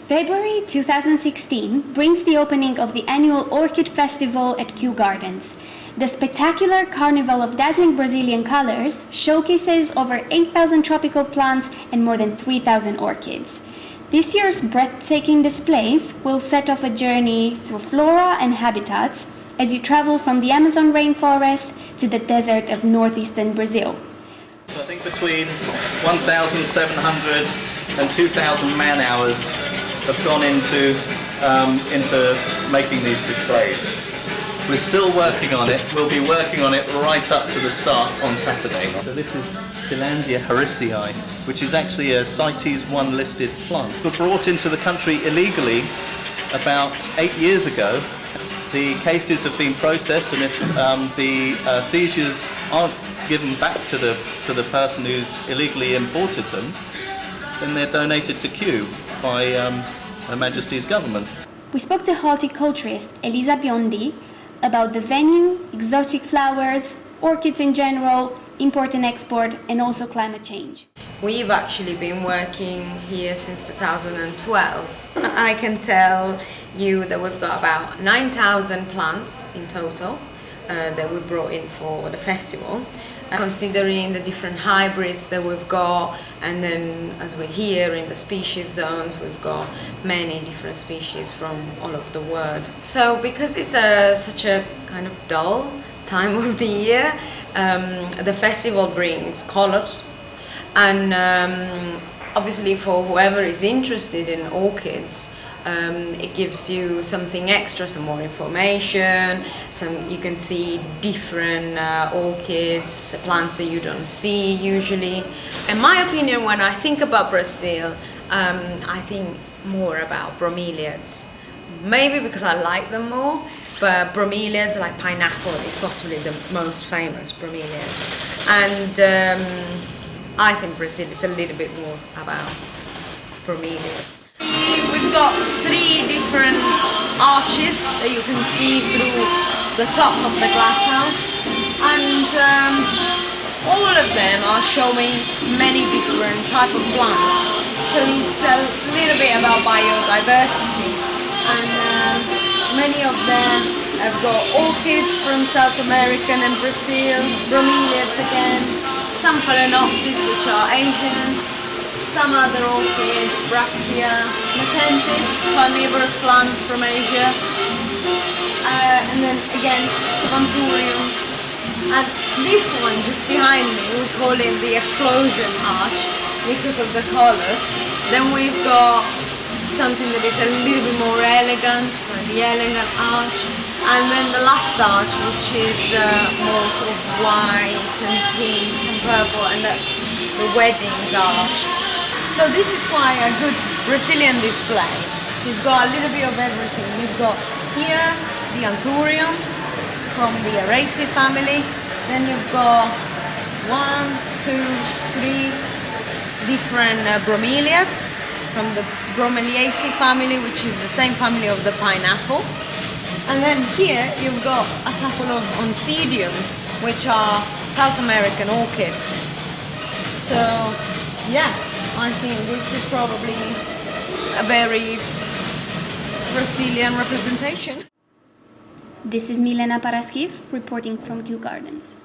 February 2016 brings the opening of the annual Orchid Festival at Kew Gardens. The spectacular Carnival of Dazzling Brazilian Colors showcases over 8,000 tropical plants and more than 3,000 orchids. This year's breathtaking displays will set off a journey through flora and habitats as you travel from the Amazon rainforest to the desert of northeastern Brazil. I think between 1,700 and 2,000 man-hours have gone into making these displays. We're still working on it. We'll be working on it right up to the start on Saturday. So this is Philandia harrisii, which is actually a CITES 1 listed plant. It was brought into the country illegally about 8 years ago. The cases have been processed, and if the seizures aren't given back to the person who's illegally imported them, then they're donated to Kew by Her Majesty's government. We spoke to horticulturist Elisa Biondi about the venue, exotic flowers, orchids in general, import and export, and also climate change. We've actually been working here since 2012. I can tell you that we've got about 9,000 plants in total that we brought in for the festival. Considering the different hybrids that we've got, and then as we're here in the species zones, we've got many different species from all over the world. So because it's such a kind of dull time of the year, the festival brings colors, and obviously for whoever is interested in orchids, it gives you something extra, some more information, you can see different orchids, plants that you don't see usually. In my opinion, when I think about Brazil, I think more about bromeliads. Maybe because I like them more, but bromeliads like pineapple is possibly the most famous bromeliads. And I think Brazil is a little bit more about bromeliads. We've got 3 different arches that you can see through the top of the glass house, and all of them are showing many different types of plants. So it's a little bit about biodiversity, and many of them have got orchids from South America and Brazil, bromeliads again, some phalaenopsis which are Asian, some other orchids, Brassia, Nepenthes, carnivorous plants from Asia, and then again Anthuriums. And this one just behind me, we call it the explosion arch because of the colours. Then we've got something that is a little bit more elegant, like the elegant arch. And then the last arch, which is more sort of white and pink and purple, and that's the weddings arch. So this is quite a good Brazilian display. You've got a little bit of everything. You've got here the Anthuriums from the Araceae family. Then you've got 1, 2, 3 different bromeliads from the Bromeliaceae family, which is the same family of the pineapple. And then here you've got a couple of Oncidiums, which are South American orchids. So yeah, I think this is probably a very Brazilian representation. This is Milena Paraskiv reporting from Kew Gardens.